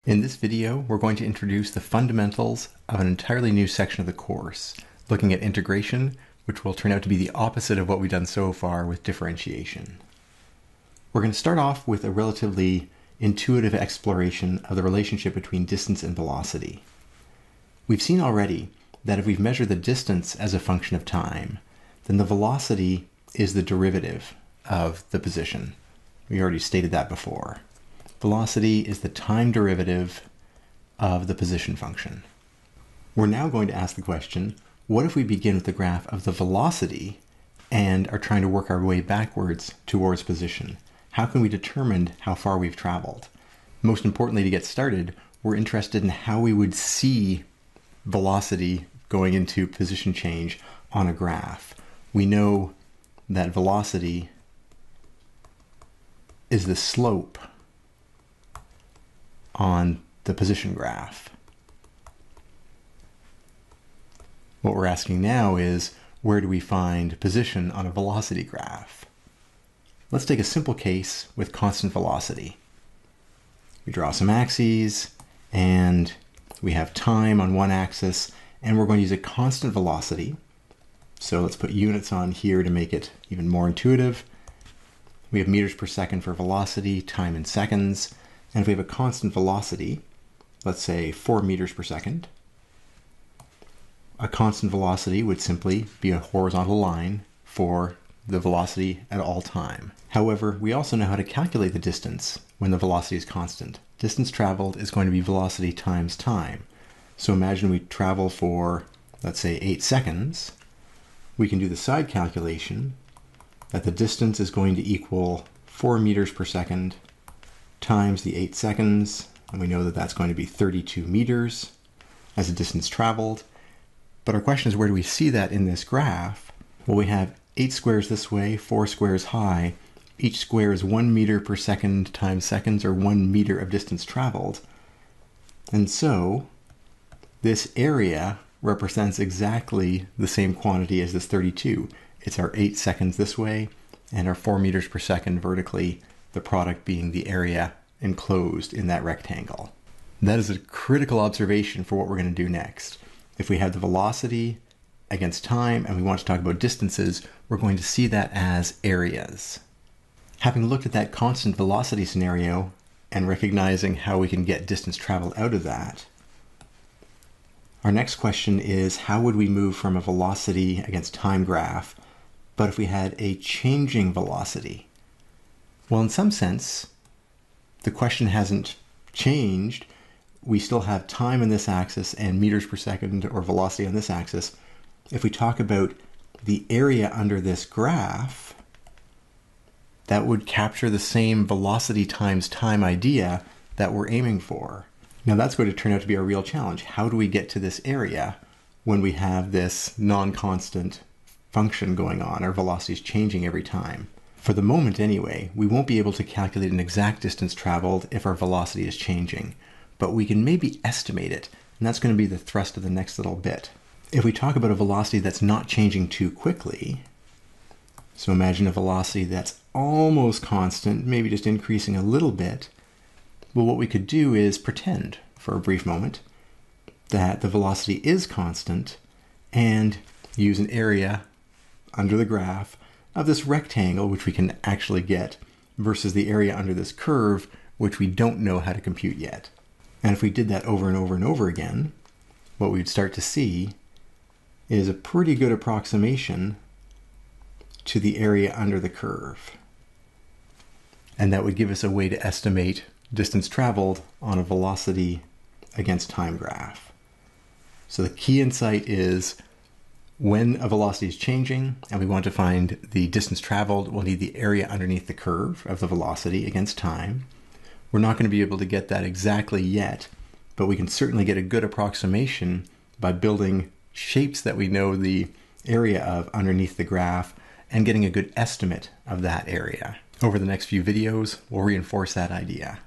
In this video, we're going to introduce the fundamentals of an entirely new section of the course, looking at integration, which will turn out to be the opposite of what we've done so far with differentiation. We're going to start off with a relatively intuitive exploration of the relationship between distance and velocity. We've seen already that if we've measured the distance as a function of time, then the velocity is the derivative of the position. We already stated that before. Velocity is the time derivative of the position function. We're now going to ask the question, what if we begin with the graph of the velocity and are trying to work our way backwards towards position? How can we determine how far we've traveled? Most importantly, to get started, we're interested in how we would see velocity going into position change on a graph. We know that velocity is the slope on the position graph. What we're asking now is, where do we find position on a velocity graph? Let's take a simple case with constant velocity. We draw some axes, and we have time on one axis, and we're going to use a constant velocity. So let's put units on here to make it even more intuitive. We have meters per second for velocity, time in seconds. And if we have a constant velocity, let's say 4 meters per second, a constant velocity would simply be a horizontal line for the velocity at all time. However, we also know how to calculate the distance when the velocity is constant. Distance traveled is going to be velocity times time. So imagine we travel for, let's say, 8 seconds. We can do the side calculation that the distance is going to equal 4 meters per second times the 8 seconds, and we know that that's going to be 32 meters as a distance traveled. But our question is, where do we see that in this graph? Well, we have 8 squares this way, 4 squares high. Each square is 1 meter per second times seconds, or 1 meter of distance traveled. And so this area represents exactly the same quantity as this 32. It's our 8 seconds this way, and our 4 meters per second vertically, the product being the area enclosed in that rectangle. That is a critical observation for what we're going to do next. If we have the velocity against time and we want to talk about distances, we're going to see that as areas. Having looked at that constant velocity scenario and recognizing how we can get distance traveled out of that, our next question is, how would we move from a velocity against time graph, but if we had a changing velocity? Well, in some sense, the question hasn't changed. We still have time on this axis and meters per second, or velocity on this axis. If we talk about the area under this graph, that would capture the same velocity times time idea that we're aiming for. Now that's going to turn out to be a real challenge. How do we get to this area when we have this non-constant function going on? Our velocity is changing every time. For the moment anyway, we won't be able to calculate an exact distance traveled if our velocity is changing, but we can maybe estimate it, and that's going to be the thrust of the next little bit. If we talk about a velocity that's not changing too quickly, so imagine a velocity that's almost constant, maybe just increasing a little bit, well, what we could do is pretend for a brief moment that the velocity is constant and use an area under the graph of this rectangle, which we can actually get, versus the area under this curve, which we don't know how to compute yet. And if we did that over and over and over again, what we'd start to see is a pretty good approximation to the area under the curve. And that would give us a way to estimate distance traveled on a velocity against time graph. So the key insight is, when a velocity is changing and we want to find the distance traveled, we'll need the area underneath the curve of the velocity against time. We're not going to be able to get that exactly yet, but we can certainly get a good approximation by building shapes that we know the area of underneath the graph and getting a good estimate of that area. Over the next few videos, we'll reinforce that idea.